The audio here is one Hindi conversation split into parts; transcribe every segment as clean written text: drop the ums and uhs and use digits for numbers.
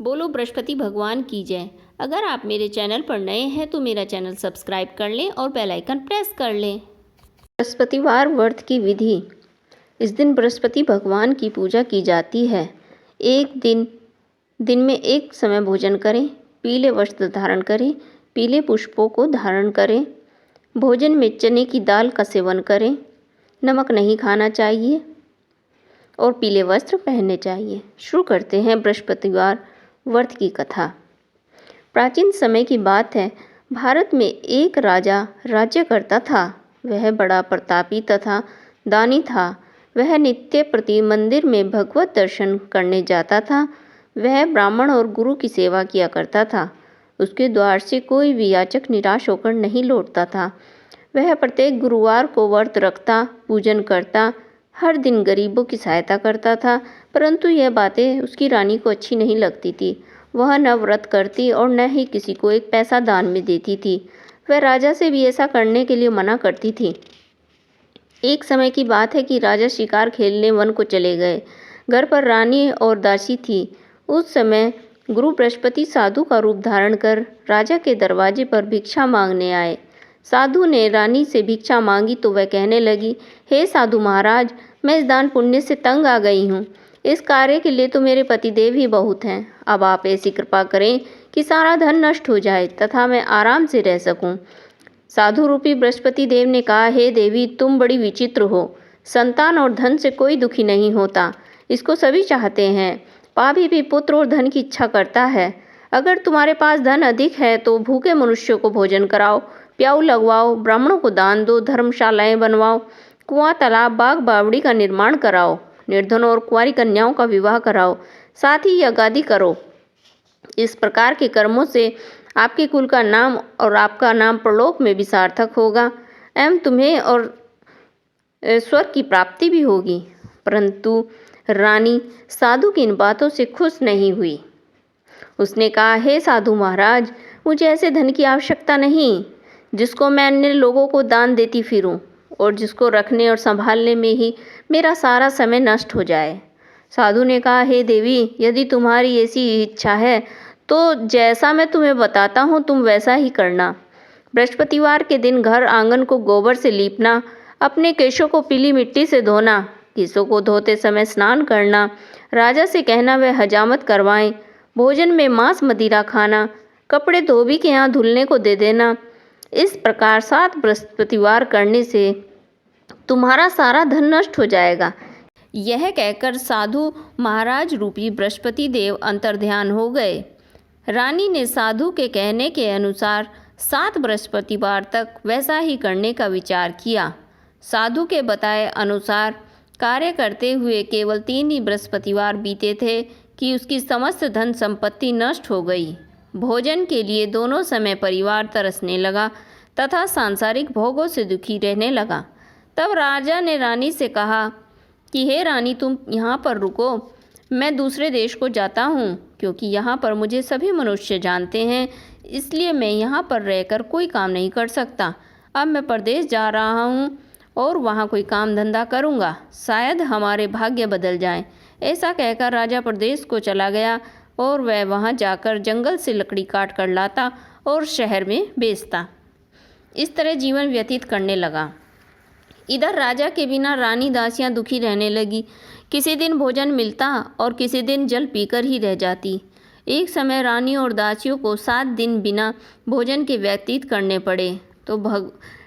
बोलो बृहस्पति भगवान की जय। अगर आप मेरे चैनल पर नए हैं तो मेरा चैनल सब्सक्राइब कर लें और बेल आइकन प्रेस कर लें। बृहस्पतिवार व्रत की विधि। इस दिन बृहस्पति भगवान की पूजा की जाती है। एक दिन में एक समय भोजन करें, पीले वस्त्र धारण करें, पीले पुष्पों को धारण करें, भोजन में चने की दाल का सेवन करें, नमक नहीं खाना चाहिए और पीले वस्त्र पहनने चाहिए। शुरू करते हैं बृहस्पतिवार व्रत की कथा। प्राचीन समय की बात है। भारत में एक राजा राज्य करता था। वह बड़ा प्रतापी तथा दानी था। वह नित्य प्रति मंदिर में भगवत दर्शन करने जाता था। वह ब्राह्मण और गुरु की सेवा किया करता था। उसके द्वार से कोई भी याचक निराश होकर नहीं लौटता था। वह प्रत्येक गुरुवार को व्रत रखता, पूजन करता, हर दिन गरीबों की सहायता करता था। परंतु यह बातें उसकी रानी को अच्छी नहीं लगती थी। वह न व्रत करती और न ही किसी को एक पैसा दान में देती थी। वह राजा से भी ऐसा करने के लिए मना करती थी। एक समय की बात है कि राजा शिकार खेलने वन को चले गए। घर पर रानी और दासी थी। उस समय गुरु बृहस्पति साधु का रूप धारण कर राजा के दरवाजे पर भिक्षा मांगने आए। साधु ने रानी से भिक्षा मांगी तो वह कहने लगी, हे साधु महाराज, मैं इस दान पुण्य से तंग आ गई हूँ। इस कार्य के लिए तो मेरे पतिदेव ही बहुत हैं। अब आप ऐसी कृपा करें कि सारा धन नष्ट हो जाए तथा मैं आराम से रह सकूं। साधु रूपी बृहस्पति देव ने कहा, हे देवी, तुम बड़ी विचित्र हो। संतान और धन से कोई दुखी नहीं होता, इसको सभी चाहते हैं। पापी भी पुत्र और धन की इच्छा करता है। अगर तुम्हारे पास धन अधिक है तो भूखे मनुष्यों को भोजन कराओ, प्याऊ लगवाओ, ब्राह्मणों को दान दो, धर्मशालाएं बनवाओ, कुआं, तालाब, बाग बावड़ी का निर्माण कराओ, निर्धनों और कुंवारी कन्याओं का विवाह कराओ, साथ ही यज्ञादि करो। इस प्रकार के कर्मों से आपके कुल का नाम और आपका नाम परलोक में भी सार्थक होगा एवं तुम्हें और स्वर्ग की प्राप्ति भी होगी। परंतु रानी साधु की इन बातों से खुश नहीं हुई। उसने कहा, हे साधु महाराज, मुझे ऐसे धन की आवश्यकता नहीं जिसको मैं अन्य लोगों को दान देती फिरूं और जिसको रखने और संभालने में ही मेरा सारा समय नष्ट हो जाए। साधु ने कहा, हे देवी, यदि तुम्हारी ऐसी इच्छा है तो जैसा मैं तुम्हें बताता हूँ तुम वैसा ही करना। बृहस्पतिवार के दिन घर आंगन को गोबर से लीपना, अपने केशों को पीली मिट्टी से धोना, केशों को धोते समय स्नान करना, राजा से कहना वह हजामत करवाएं, भोजन में मांस मदिरा खाना, कपड़े धोबी के यहाँ धुलने को दे देना। इस प्रकार 7 बृहस्पतिवार करने से तुम्हारा सारा धन नष्ट हो जाएगा। यह कहकर साधु महाराज रूपी बृहस्पति देव अंतर्ध्यान हो गए। रानी ने साधु के कहने के अनुसार 7 बृहस्पतिवार तक वैसा ही करने का विचार किया। साधु के बताए अनुसार कार्य करते हुए केवल 3 ही बृहस्पतिवार बीते थे कि उसकी समस्त धन संपत्ति नष्ट हो गई। भोजन के लिए दोनों समय परिवार तरसने लगा तथा सांसारिक भोगों से दुखी रहने लगा। तब राजा ने रानी से कहा कि हे रानी, तुम यहाँ पर रुको, मैं दूसरे देश को जाता हूँ, क्योंकि यहाँ पर मुझे सभी मनुष्य जानते हैं, इसलिए मैं यहाँ पर रहकर कोई काम नहीं कर सकता। अब मैं परदेश जा रहा हूँ और वहाँ कोई काम धंधा करूँगा, शायद हमारे भाग्य बदल जाएं। ऐसा कहकर राजा प्रदेश को चला गया और वह वहाँ जाकर जंगल से लकड़ी काट कर लाता और शहर में बेचता। इस तरह जीवन व्यतीत करने लगा। इधर राजा के बिना रानी दासियां दुखी रहने लगी। किसी दिन भोजन मिलता और किसी दिन जल पीकर ही रह जाती। एक समय रानी और दासियों को 7 दिन बिना भोजन के व्यतीत करने पड़े तो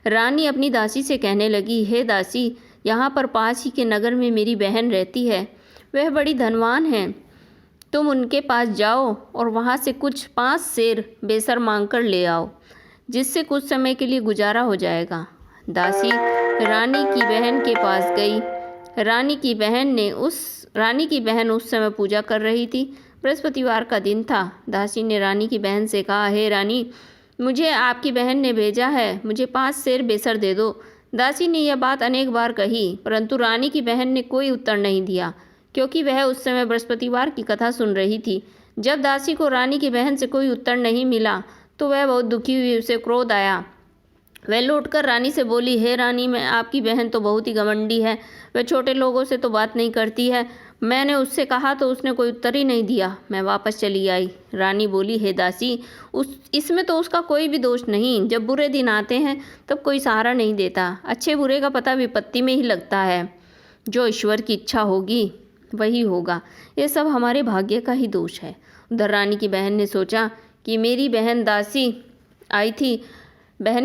रानी अपनी दासी से कहने लगी, हे दासी, यहाँ पर पास ही के नगर में मेरी बहन रहती है। वह बड़ी धनवान है। तुम उनके पास जाओ और वहाँ से कुछ 5 सेर बेसर मांग कर ले आओ, जिससे कुछ समय के लिए गुजारा हो जाएगा। दासी रानी की बहन के पास गई। रानी की बहन उस समय पूजा कर रही थी। बृहस्पतिवार का दिन था। दासी ने रानी की बहन से कहा, हे रानी, मुझे आपकी बहन ने भेजा है, मुझे 5 सेर बेसर दे दो। दासी ने यह बात अनेक बार कही, परंतु रानी की बहन ने कोई उत्तर नहीं दिया, क्योंकि वह उस समय बृहस्पतिवार की कथा सुन रही थी। जब दासी को रानी की बहन से कोई उत्तर नहीं मिला तो वह बहुत दुखी हुई। उसे क्रोध आया। वह लौटकर रानी से बोली, हे रानी, मैं आपकी बहन तो बहुत ही घमंडी है। वह छोटे लोगों से तो बात नहीं करती है, मैंने उससे कहा तो उसने कोई उत्तर ही नहीं दिया। मैं वापस चली आई। रानी बोली, हे दासी, इसमें तो उसका कोई भी दोष नहीं। जब बुरे दिन आते हैं तब कोई सहारा नहीं देता। अच्छे बुरे का पता विपत्ति में ही लगता है। जो ईश्वर की इच्छा होगी वही होगा। ये सब हमारे भाग्य का ही दोष है। उधर रानी की बहन ने सोचा कि मेरी बहन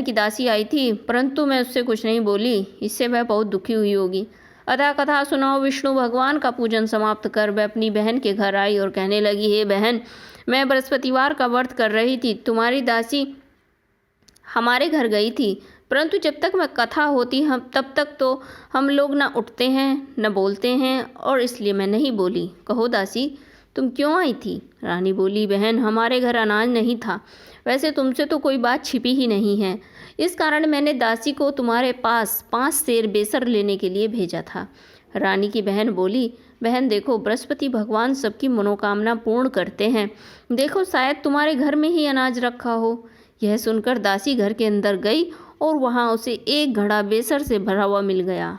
की दासी आई थी, परंतु मैं उससे कुछ नहीं बोली। इससे वह बहुत दुखी हुई होगी। अतः कथा सुनाओ विष्णु भगवान का पूजन समाप्त कर वह अपनी बहन के घर आई और कहने लगी, हे बहन, मैं बृहस्पतिवार का व्रत कर रही थी। तुम्हारी दासी हमारे घर गई थी, परंतु जब तक मैं कथा होती तब तक तो हम लोग न उठते हैं न बोलते हैं, और इसलिए मैं नहीं बोली। कहो दासी, तुम क्यों आई थी? रानी बोली, बहन, हमारे घर अनाज नहीं था। वैसे तुमसे तो कोई बात छिपी ही नहीं है। इस कारण मैंने दासी को तुम्हारे पास 5 सेर बेसर लेने के लिए भेजा था। रानी की बहन बोली, बहन देखो, बृहस्पति भगवान सबकी मनोकामना पूर्ण करते हैं। देखो, शायद तुम्हारे घर में ही अनाज रखा हो। यह सुनकर दासी घर के अंदर गई और वहाँ उसे एक घड़ा बेसर से भरा हुआ मिल गया।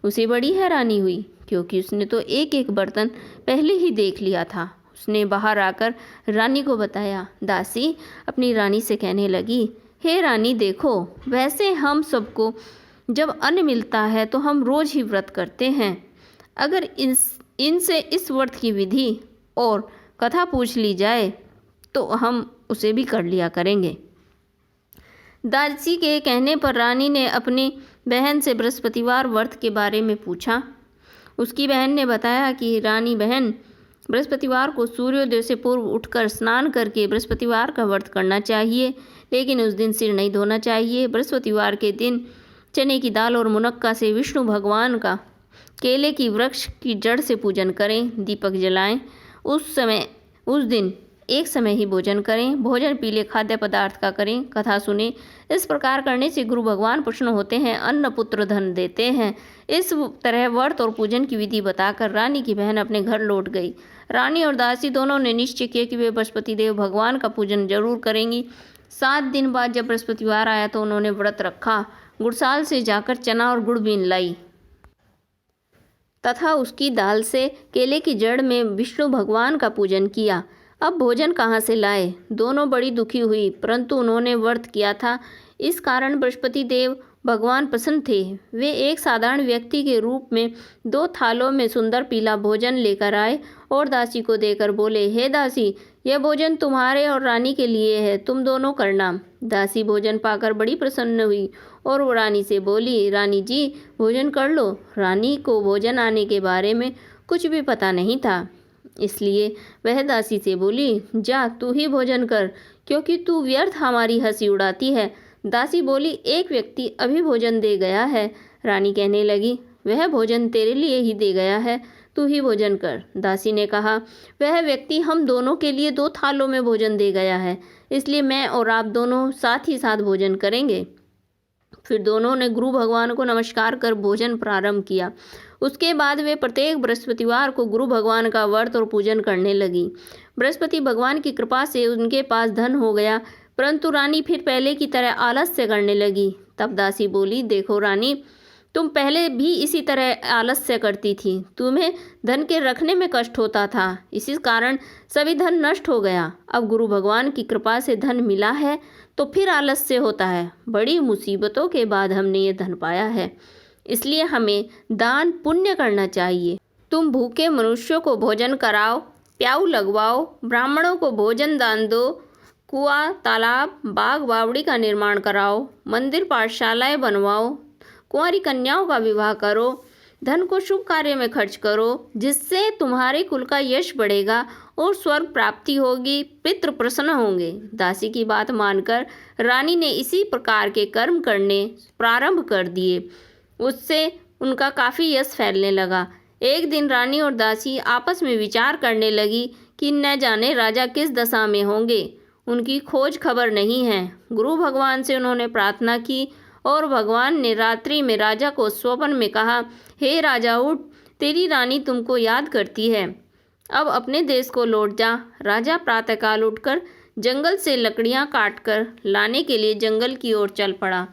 उसे बड़ी हैरानी हुई, क्योंकि उसने तो एक एक बर्तन पहले ही देख लिया था। उसने बाहर आकर रानी को बताया। दासी अपनी रानी से कहने लगी, हे रानी देखो, वैसे हम सबको जब अन्न मिलता है तो हम रोज़ ही व्रत करते हैं। अगर इनसे इस व्रत की विधि और कथा पूछ ली जाए तो हम उसे भी कर लिया करेंगे। दासी के कहने पर रानी ने अपनी बहन से बृहस्पतिवार व्रत के बारे में पूछा। उसकी बहन ने बताया कि रानी बहन, बृहस्पतिवार को सूर्योदय से पूर्व उठकर स्नान करके बृहस्पतिवार का व्रत करना चाहिए, लेकिन उस दिन सिर नहीं धोना चाहिए। बृहस्पतिवार के दिन चने की दाल और मुनक्का से विष्णु भगवान का केले की वृक्ष की जड़ से पूजन करें, दीपक जलाएं। उस दिन एक समय ही भोजन करें। भोजन पीले खाद्य पदार्थ का करें। कथा सुने। इस प्रकार करने से गुरु भगवान प्रसन्न होते हैं, अन्न पुत्र धन देते हैं। इस तरह व्रत और पूजन की विधि बताकर रानी की बहन अपने घर लौट गई। रानी और दासी दोनों ने निश्चय किया कि वे बृहस्पति देव भगवान का पूजन जरूर करेंगी। 7 दिन बाद जब बृहस्पतिवार आया तो उन्होंने व्रत रखा। गुड़साल से जाकर चना और गुड़ बीन लाई तथा उसकी दाल से केले की जड़ में विष्णु भगवान का पूजन किया। अब भोजन कहाँ से लाए? दोनों बड़ी दुखी हुई, परंतु उन्होंने व्रत किया था, इस कारण बृहस्पति देव भगवान प्रसन्न थे। वे एक साधारण व्यक्ति के रूप में 2 थालों में सुंदर पीला भोजन लेकर आए और दासी को देकर बोले, हे दासी, यह भोजन तुम्हारे और रानी के लिए है, तुम दोनों करना। दासी भोजन पाकर बड़ी प्रसन्न हुई और वो रानी से बोली, रानी जी, भोजन कर लो। रानी को भोजन आने के बारे में कुछ भी पता नहीं था, इसलिए वह दासी से बोली, जा तू ही भोजन कर, क्योंकि तू व्यर्थ हमारी हंसी उड़ाती है। दासी बोली, एक व्यक्ति अभी भोजन दे गया है। रानी कहने लगी, वह भोजन तेरे लिए ही दे गया है, तू ही भोजन कर। दासी ने कहा, वह व्यक्ति हम दोनों के लिए 2 थालों में भोजन दे गया है, इसलिए मैं और आप दोनों साथ ही साथ भोजन करेंगे। फिर दोनों ने गुरु भगवान को नमस्कार कर भोजन प्रारंभ किया। उसके बाद वे प्रत्येक बृहस्पतिवार को गुरु भगवान का व्रत और पूजन करने लगी। बृहस्पति भगवान की कृपा से उनके पास धन हो गया, परंतु रानी फिर पहले की तरह आलस्य करने लगी। तब दासी बोली, देखो रानी, तुम पहले भी इसी तरह आलस्य करती थी, तुम्हें धन के रखने में कष्ट होता था, इसी कारण सभी धन नष्ट हो गया। अब गुरु भगवान की कृपा से धन मिला है तो फिर आलस्य होता है। बड़ी मुसीबतों के बाद हमने ये धन पाया है, इसलिए हमें दान पुण्य करना चाहिए। तुम भूखे मनुष्यों को भोजन कराओ, प्याऊ लगवाओ, ब्राह्मणों को भोजन दान दो, कुआं, तालाब, बाग बावड़ी का निर्माण कराओ, मंदिर पाठशालाएं बनवाओ, कुंवारी कन्याओं का विवाह करो, धन को शुभ कार्य में खर्च करो, जिससे तुम्हारे कुल का यश बढ़ेगा और स्वर्ग प्राप्ति होगी, पितृ प्रसन्न होंगे। दासी की बात मानकर रानी ने इसी प्रकार के कर्म करने प्रारंभ कर दिए। उससे उनका काफ़ी यश फैलने लगा। एक दिन रानी और दासी आपस में विचार करने लगी कि न जाने राजा किस दशा में होंगे, उनकी खोज खबर नहीं है। गुरु भगवान से उन्होंने प्रार्थना की और भगवान ने रात्रि में राजा को स्वप्न में कहा, हे राजा उठ, तेरी रानी तुमको याद करती है, अब अपने देश को लौट जा। राजा प्रातःकाल उठकर जंगल से लकड़ियां काटकर लाने के लिए जंगल की ओर चल पड़ा।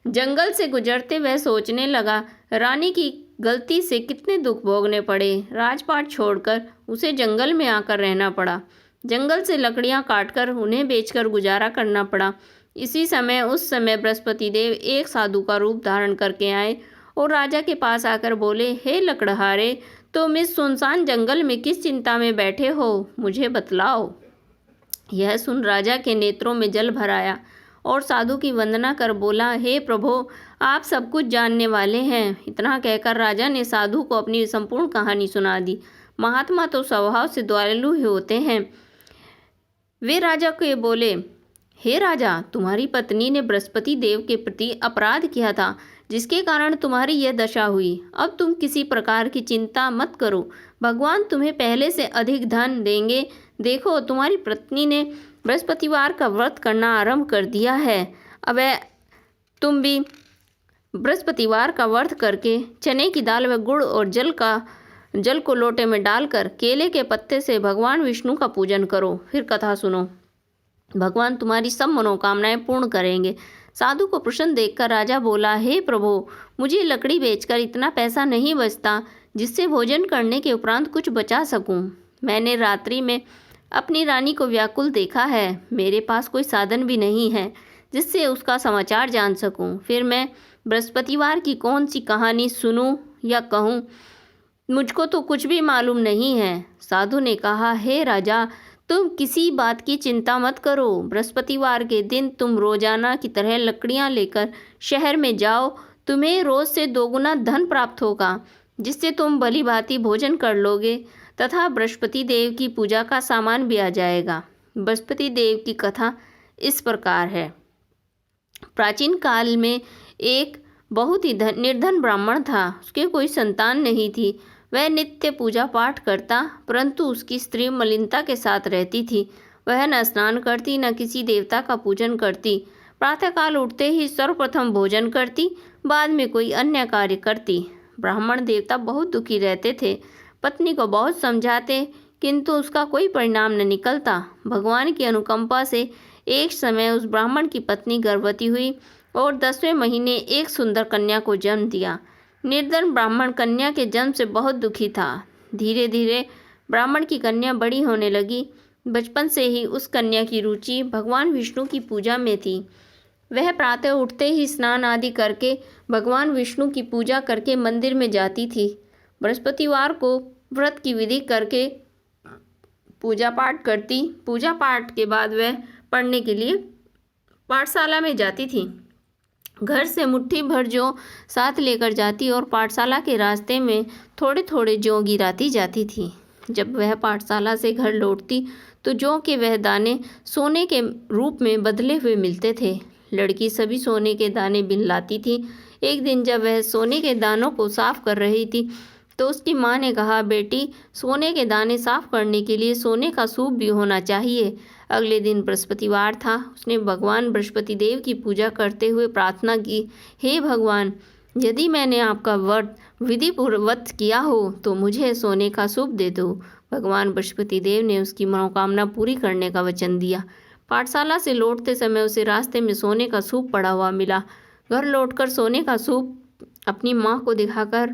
जंगल से गुजरते वह सोचने लगा, रानी की गलती से कितने दुख भोगने पड़े। राजपाट छोड़कर उसे जंगल में आकर रहना पड़ा। जंगल से लकड़ियां काटकर उन्हें बेचकर गुजारा करना पड़ा। इसी समय उस समय बृहस्पति देव एक साधु का रूप धारण करके आए और राजा के पास आकर बोले, हे लकड़हारे, तुम इस सुनसान जंगल में किस चिंता में बैठे हो, मुझे बतलाओ। यह सुन राजा के नेत्रों में जल भर आया और साधु की वंदना कर बोला, हे प्रभो, आप सब कुछ जानने वाले हैं। इतना कहकर राजा ने साधु को अपनी संपूर्ण कहानी सुना दी। महात्मा तो स्वभाव से दयालु ही होते हैं। वे राजा को बोले, हे राजा, तुम्हारी पत्नी ने बृहस्पति देव के प्रति अपराध किया था, जिसके कारण तुम्हारी यह दशा हुई। अब तुम किसी प्रकार की चिंता मत करो, भगवान तुम्हें पहले से अधिक धन देंगे। देखो, तुम्हारी पत्नी ने बृहस्पतिवार का व्रत करना आरंभ कर दिया है। अब तुम भी बृहस्पतिवार का व्रत करके चने की दाल व गुड़ और जल को लोटे में डालकर केले के पत्ते से भगवान विष्णु का पूजन करो। फिर कथा सुनो, भगवान तुम्हारी सब मनोकामनाएं पूर्ण करेंगे। साधु को प्रसन्न देखकर राजा बोला, हे प्रभु, मुझे लकड़ी बेचकर इतना पैसा नहीं बचता जिससे भोजन करने के उपरांत कुछ बचा सकूं। मैंने रात्रि में अपनी रानी को व्याकुल देखा है। मेरे पास कोई साधन भी नहीं है जिससे उसका समाचार जान सकूं। फिर मैं बृहस्पतिवार की कौन सी कहानी सुनूं या कहूं, मुझको तो कुछ भी मालूम नहीं है। साधु ने कहा, हे राजा, तुम किसी बात की चिंता मत करो। बृहस्पतिवार के दिन तुम रोजाना की तरह लकड़ियां लेकर शहर में जाओ। तुम्हें रोज से 2 गुना धन प्राप्त होगा, जिससे तुम भली भांति भोजन कर लोगे तथा बृहस्पति देव की पूजा का सामान भी आ जाएगा। बृहस्पति देव की कथा इस प्रकार है। प्राचीन काल में एक बहुत ही निर्धन ब्राह्मण था। उसके कोई संतान नहीं थी। वह नित्य पूजा पाठ करता, परंतु उसकी स्त्री मलिनता के साथ रहती थी। वह न स्नान करती, न किसी देवता का पूजन करती। प्रातःकाल उठते ही सर्वप्रथम भोजन करती, बाद में कोई अन्य कार्य करती। ब्राह्मण देवता बहुत दुखी रहते थे। पत्नी को बहुत समझाते, किंतु उसका कोई परिणाम न निकलता। भगवान की अनुकंपा से एक समय उस ब्राह्मण की पत्नी गर्भवती हुई और 10वें महीने एक सुंदर कन्या को जन्म दिया। निर्धन ब्राह्मण कन्या के जन्म से बहुत दुखी था। धीरे धीरे ब्राह्मण की कन्या बड़ी होने लगी। बचपन से ही उस कन्या की रुचि भगवान विष्णु की पूजा में थी। वह प्रातः उठते ही स्नान आदि करके भगवान विष्णु की पूजा करके मंदिर में जाती थी। बृहस्पतिवार को व्रत की विधि करके पूजा पाठ करती। पूजा पाठ के बाद वह पढ़ने के लिए पाठशाला में जाती थी। घर से मुट्ठी भर जौ साथ लेकर जाती और पाठशाला के रास्ते में थोड़े थोड़े जौ गिराती जाती थी। जब वह पाठशाला से घर लौटती तो जौ के वह दाने सोने के रूप में बदले हुए मिलते थे। लड़की सभी सोने के दाने बिन लाती थी। एक दिन जब वह सोने के दानों को साफ कर रही थी तो उसकी माँ ने कहा, बेटी, सोने के दाने साफ करने के लिए सोने का सूप भी होना चाहिए। अगले दिन बृहस्पतिवार था। उसने भगवान बृहस्पति देव की पूजा करते हुए प्रार्थना की, हे भगवान, यदि मैंने आपका व्रत विधिपूर्वक किया हो तो मुझे सोने का सूप दे दो। भगवान बृहस्पति देव ने उसकी मनोकामना पूरी करने का वचन दिया। पाठशाला से लौटते समय उसे रास्ते में सोने का सूप पड़ा हुआ मिला। घर लौटकर सोने का सूप अपनी माँ को दिखाकर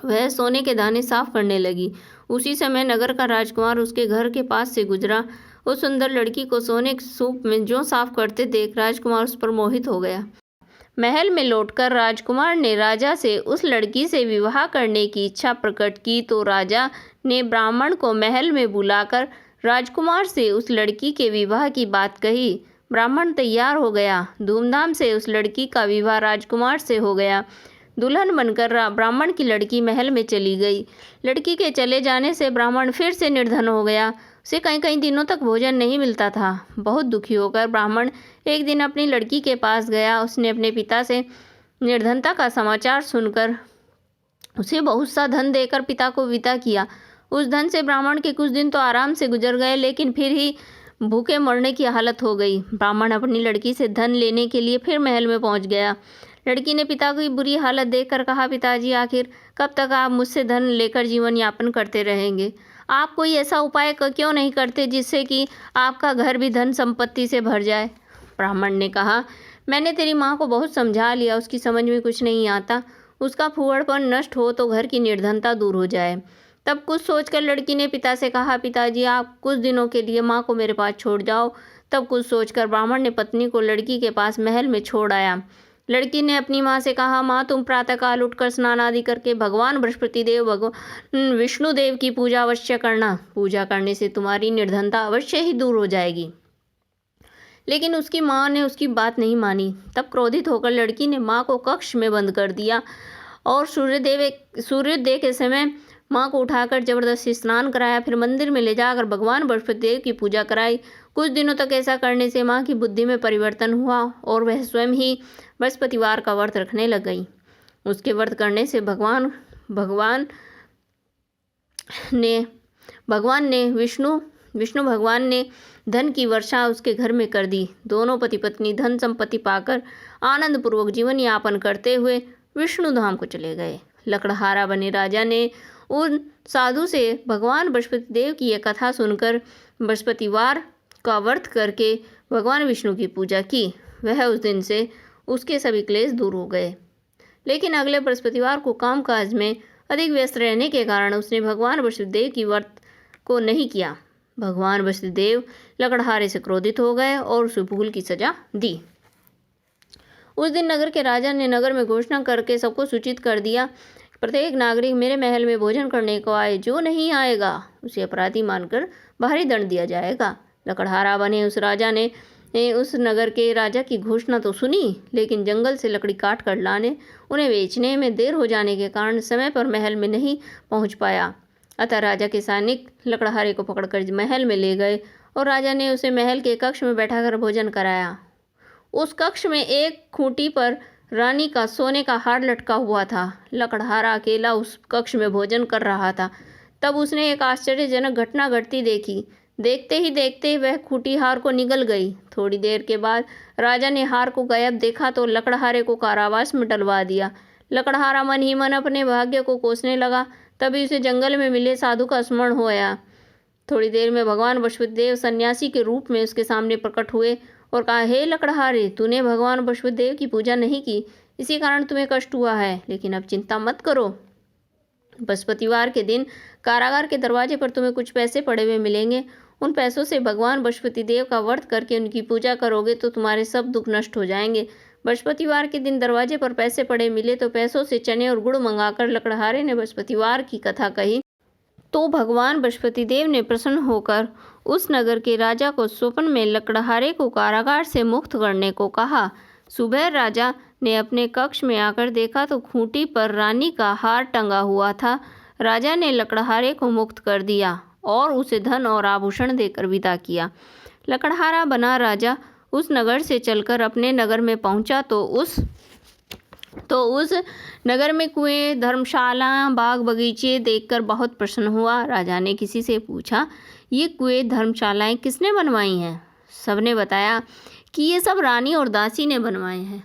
वह सोने के दाने साफ करने लगी। उसी समय नगर का राजकुमार उसके घर के पास से गुजरा। उस सुंदर लड़की को सोने के सूप में जौ साफ करते देख राजकुमार उस पर मोहित हो गया। महल में लौटकर राजकुमार ने राजा से उस लड़की से विवाह करने की इच्छा प्रकट की तो राजा ने ब्राह्मण को महल में बुलाकर राजकुमार से उस लड़की के विवाह की बात कही। ब्राह्मण तैयार हो गया। धूमधाम से उस लड़की का विवाह राजकुमार से हो गया। दुल्हन बनकर ब्राह्मण की लड़की महल में चली गई। लड़की के चले जाने से ब्राह्मण फिर से निर्धन हो गया। उसे कई कई दिनों तक भोजन नहीं मिलता था। बहुत दुखी होकर ब्राह्मण एक दिन अपनी लड़की के पास गया। उसने अपने पिता से निर्धनता का समाचार सुनकर उसे बहुत सा धन देकर पिता को विदा किया। उस धन से ब्राह्मण के कुछ दिन तो आराम से गुजर गए, लेकिन फिर ही भूखे मरने की हालत हो गई। ब्राह्मण अपनी लड़की से धन लेने के लिए फिर महल में पहुंच गया। लड़की ने पिता की बुरी हालत देखकर कहा, पिताजी, आखिर कब तक आप मुझसे धन लेकर जीवन यापन करते रहेंगे? आप कोई ऐसा उपाय क्यों नहीं करते जिससे कि आपका घर भी धन संपत्ति से भर जाए? ब्राह्मण ने कहा, मैंने तेरी माँ को बहुत समझा लिया, उसकी समझ में कुछ नहीं आता। उसका फूहड़पन नष्ट हो तो घर की निर्धनता दूर हो जाए। तब कुछ सोचकर लड़की ने पिता से कहा, पिताजी आप कुछ दिनों के लिए माँ को मेरे पास छोड़ जाओ। तब कुछ सोचकर ब्राह्मण ने पत्नी को लड़की के पास महल में छोड़ आया। लड़की ने अपनी माँ से कहा, माँ तुम प्रातःकाल उठकर स्नान आदि करके भगवान बृहस्पति देव भगवान विष्णु देव की पूजा अवश्य करना। पूजा करने से तुम्हारी निर्धनता अवश्य ही दूर हो जाएगी। लेकिन उसकी माँ ने उसकी बात नहीं मानी। तब क्रोधित होकर लड़की ने माँ को कक्ष में बंद कर दिया और सूर्योदय के समय माँ को उठाकर जबरदस्ती स्नान कराया। फिर मंदिर में ले जाकर भगवान बृहस्पति देव की पूजा कराई। कुछ दिनों तक ऐसा करने से माँ की बुद्धि में परिवर्तन हुआ और वह स्वयं ही बृहस्पतिवार का व्रत रखने लग गई। उसके व्रत करने से विष्णु भगवान ने धन की वर्षा उसके घर में कर दी। दोनों पति पत्नी धन संपत्ति पाकर आनंद पूर्वक जीवन यापन करते हुए विष्णु धाम को चले गए। लकड़हारा बने राजा ने उन साधु से भगवान बृहस्पति देव की यह कथा सुनकर बृहस्पतिवार का व्रत करके भगवान विष्णु की पूजा की। वह उस दिन से उसके सभी क्लेश दूर हो गए। लेकिन अगले बृहस्पतिवार को कामकाज में अधिक व्यस्त रहने के कारण उसने भगवान बृहस्पति देव की व्रत को नहीं किया। भगवान बृहस्पति देव लकड़हारे से क्रोधित हो गए और उसे भूल की सजा दी। उस दिन नगर के राजा ने नगर में घोषणा करके सबको सूचित कर दिया, प्रत्येक नागरिक मेरे महल में भोजन करने को आए, जो नहीं आएगा उसे अपराधी मानकर भारी दंड दिया जाएगा। लकड़हारा बने उस राजा ने उस नगर के राजा की घोषणा तो सुनी, लेकिन जंगल से लकड़ी काट कर लाने उन्हें बेचने में देर हो जाने के कारण समय पर महल में नहीं पहुंच पाया। अतः राजा के सैनिक लकड़हारे को पकड़कर महल में ले गए और राजा ने उसे महल के कक्ष में बैठाकर भोजन कराया। उस कक्ष में एक खूंटी पर रानी का सोने का हार लटका हुआ था। लकड़हारा अकेला उस कक्ष में भोजन कर रहा था। तब उसने एक आश्चर्यजनक घटना घटती देखी। देखते ही देखते वह खूंटी हार को निगल गई। थोड़ी देर के बाद राजा ने हार को गायब देखा तो लकड़हारे को कारावास में डलवा दिया। लकड़हारा मन ही मन अपने भाग्य को कोसने लगा। तभी उसे जंगल में मिले साधु का स्मरण हो आया। थोड़ी देर में भगवान बृहस्पति देव सन्यासी के रूप में उसके सामने प्रकट हुए और कहा, हे लकड़हारे, तूने भगवान बृहस्पति देव की पूजा नहीं की, इसी कारण तुम्हें कष्ट हुआ है। लेकिन अब चिंता मत करो। बृहस्पतिवार के दिन कारागार के दरवाजे पर तुम्हें कुछ पैसे पड़े हुए मिलेंगे। उन पैसों से भगवान बृहस्पति देव का व्रत करके उनकी पूजा करोगे तो तुम्हारे सब दुख नष्ट हो जाएंगे। बृहस्पतिवार के दिन दरवाजे पर पैसे पड़े मिले तो पैसों से चने और गुड़ मंगाकर लकड़हारे ने बृहस्पतिवार की कथा कही तो भगवान बृहस्पति देव ने प्रसन्न होकर उस नगर के राजा को स्वप्न में लकड़हारे को कारागार से मुक्त करने को कहा। सुबह राजा ने अपने कक्ष में आकर देखा तो खूंटी पर रानी का हार टंगा हुआ था। राजा ने लकड़हारे को मुक्त कर दिया और उसे धन और आभूषण देकर विदा किया। लकड़हारा बना राजा उस नगर से चलकर अपने नगर में पहुंचा तो उस नगर में कुएं, धर्मशाला, बाग बगीचे देखकर बहुत प्रसन्न हुआ। राजा ने किसी से पूछा, ये कुएं, धर्मशालाएं किसने बनवाई हैं? सबने बताया कि ये सब रानी और दासी ने बनवाए हैं।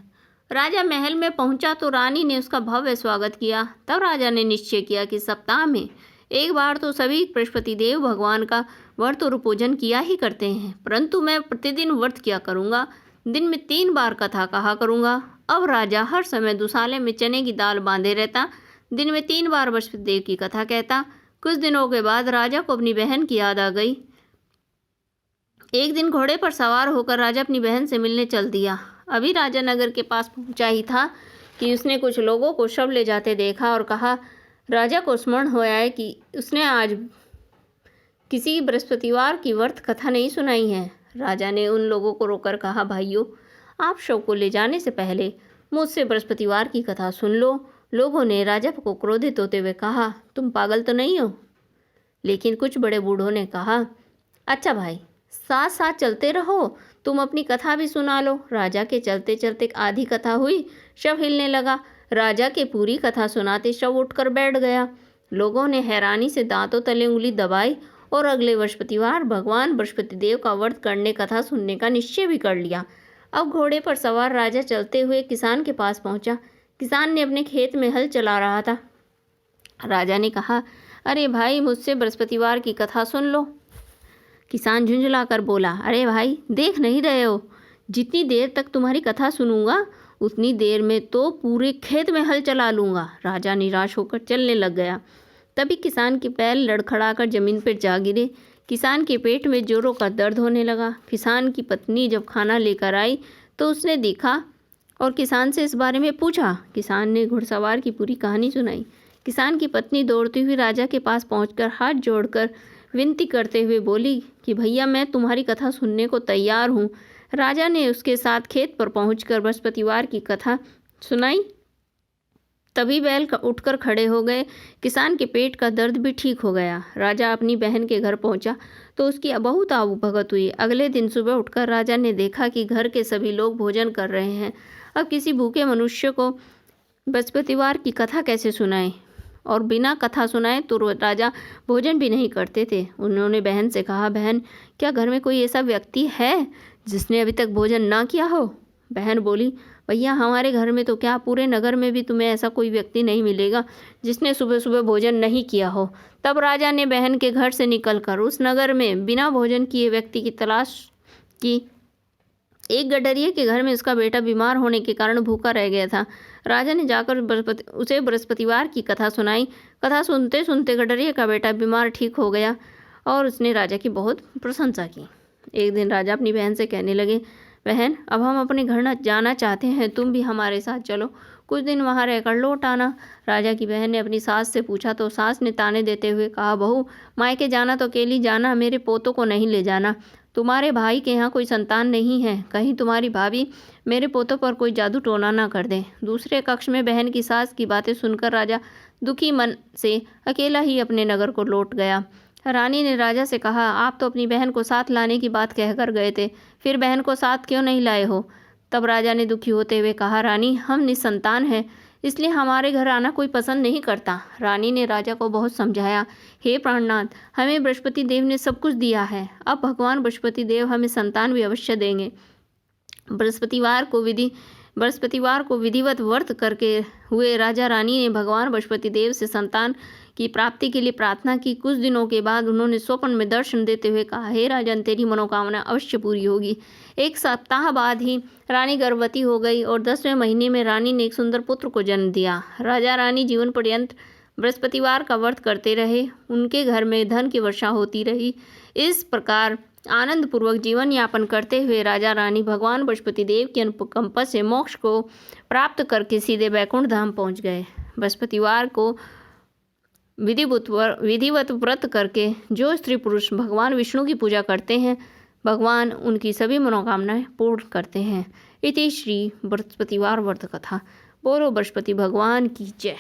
राजा महल में पहुंचा तो रानी ने उसका भव्य स्वागत किया। तब राजा ने निश्चय किया कि सप्ताह में एक बार तो सभी बृहस्पति देव भगवान का व्रत और पूजन किया ही करते हैं, परंतु मैं प्रतिदिन व्रत किया करूँगा। दिन में 3 बार कथा कहा करूँगा। अब राजा हर समय दुसाले में चने की दाल बांधे रहता, दिन में 3 बार बृहस्पति देव की कथा कहता। कुछ दिनों के बाद राजा को अपनी बहन की याद आ गई। एक दिन घोड़े पर सवार होकर राजा अपनी बहन से मिलने चल दिया। अभी राजा नगर के पास पहुंचा ही था कि उसने कुछ लोगों को शव ले जाते देखा और कहा, राजा को स्मरण हो आया कि उसने आज किसी बृहस्पतिवार की व्रत कथा नहीं सुनाई है। राजा ने उन लोगों को रोककर कहा, भाइयों, आप शव को ले जाने से पहले मुझसे बृहस्पतिवार की कथा सुन लो। लोगों ने राजा को क्रोधित होते हुए कहा, तुम पागल तो नहीं हो? लेकिन कुछ बड़े बूढ़ों ने कहा, अच्छा भाई, साथ साथ चलते रहो, तुम अपनी कथा भी सुना लो। राजा के चलते चलते आधी कथा हुई, शव हिलने लगा। राजा के पूरी कथा सुनाते शव उठकर बैठ गया। लोगों ने हैरानी से दांतों तले उंगली दबाई और अगले बृहस्पतिवार भगवान बृहस्पति देव का व्रत करने कथा सुनने का निश्चय भी कर लिया। अब घोड़े पर सवार राजा चलते हुए किसान के पास पहुंचा। किसान ने अपने खेत में हल चला रहा था। राजा ने कहा, अरे भाई, मुझसे बृहस्पतिवार की कथा सुन लो। किसान झुंझुला कर बोला, अरे भाई, देख नहीं रहे हो, जितनी देर तक तुम्हारी कथा सुनूंगा उतनी देर में तो पूरे खेत में हल चला लूँगा। राजा निराश होकर चलने लग गया। तभी किसान के पैर लड़खड़ाकर जमीन पर जा गिरे। किसान के पेट में जोरों का दर्द होने लगा। किसान की पत्नी जब खाना लेकर आई तो उसने देखा और किसान से इस बारे में पूछा। किसान ने घुड़सवार की पूरी कहानी सुनाई। किसान की पत्नी दौड़ती हुई राजा के पास पहुंचकर हाथ जोड़कर विनती करते हुए बोली कि भैया, मैं तुम्हारी कथा सुनने को तैयार हूँ। राजा ने उसके साथ खेत पर पहुंचकर बृहस्पतिवार की कथा सुनाई। तभी बैल उठकर खड़े हो गए। किसान के पेट का दर्द भी ठीक हो गया। राजा अपनी बहन के घर पहुंचा तो उसकी बहुत आवभगत हुई। अगले दिन सुबह उठकर राजा ने देखा कि घर के सभी लोग भोजन कर रहे हैं। अब किसी भूखे मनुष्य को बृहस्पतिवार की कथा कैसे सुनाए, और बिना कथा सुनाए तो राजा भोजन भी नहीं करते थे। उन्होंने बहन से कहा, बहन, क्या घर में कोई ऐसा व्यक्ति है जिसने अभी तक भोजन ना किया हो? बहन बोली, भैया, हमारे घर में तो क्या, पूरे नगर में भी तुम्हें ऐसा कोई व्यक्ति नहीं मिलेगा जिसने सुबह सुबह भोजन नहीं किया हो। तब राजा ने बहन के घर से निकलकर उस नगर में बिना भोजन किए व्यक्ति की तलाश की। एक गडरिये के घर में उसका बेटा बीमार होने के कारण भूखा रह गया था। राजा ने जाकर उसे बृहस्पतिवार की कथा सुनाई। कथा सुनते सुनते गडरिये का बेटा बीमार ठीक हो गया और उसने राजा की बहुत प्रशंसा की। एक दिन राजा अपनी बहन से कहने लगे, बहन, अब हम अपने घर जाना चाहते हैं, तुम भी हमारे साथ चलो, कुछ दिन वहाँ रहकर लौट आना। राजा की बहन ने अपनी सास से पूछा तो सास ने ताने देते हुए कहा, बहू, मायके जाना तो अकेली जाना, मेरे पोतों को नहीं ले जाना। तुम्हारे भाई के यहाँ कोई संतान नहीं है, कहीं तुम्हारी भाभी मेरे पोतों पर कोई जादू टोना ना कर दे। दूसरे कक्ष में बहन की सास की बातें सुनकर राजा दुखी मन से अकेला ही अपने नगर को लौट गया। रानी ने राजा से कहा, आप तो अपनी बहन को साथ लाने की बात कहकर गए थे, फिर बहन को साथ क्यों नहीं लाए हो? तब राजा ने दुखी होते हुए कहा, रानी, हम निसंतान हैं, इसलिए हमारे घर आना कोई पसंद नहीं करता। रानी ने राजा को बहुत समझाया, हे प्राणनाथ, हमें बृहस्पति देव ने सब कुछ दिया है, अब भगवान बृहस्पति देव हमें संतान भी अवश्य देंगे। बृहस्पतिवार को विधिवत व्रत करके हुए राजा रानी ने भगवान बृहस्पति देव से संतान की प्राप्ति के लिए प्रार्थना की। कुछ दिनों के बाद उन्होंने स्वप्न में दर्शन देते हुए कहा, हे राजन, तेरी मनोकामना अवश्य पूरी होगी। एक सप्ताह बाद ही रानी गर्भवती हो गई और 10वें महीने में रानी ने एक सुंदर पुत्र को जन्म दिया। राजा रानी जीवन पर्यंत बृहस्पतिवार का व्रत करते रहे। उनके घर में धन की वर्षा होती रही। इस प्रकार आनंद पूर्वक जीवन यापन करते हुए राजा रानी भगवान बृहस्पति देव की अनुकंपा से मोक्ष को प्राप्त करके सीधे वैकुंठ धाम पहुँच गए। बृहस्पतिवार को विधिवत व्रत करके जो स्त्री पुरुष भगवान विष्णु की पूजा करते हैं, भगवान उनकी सभी मनोकामनाएं पूर्ण करते हैं। इति श्री बृहस्पतिवार व्रत कथा। बोलो बृहस्पति भगवान की जय।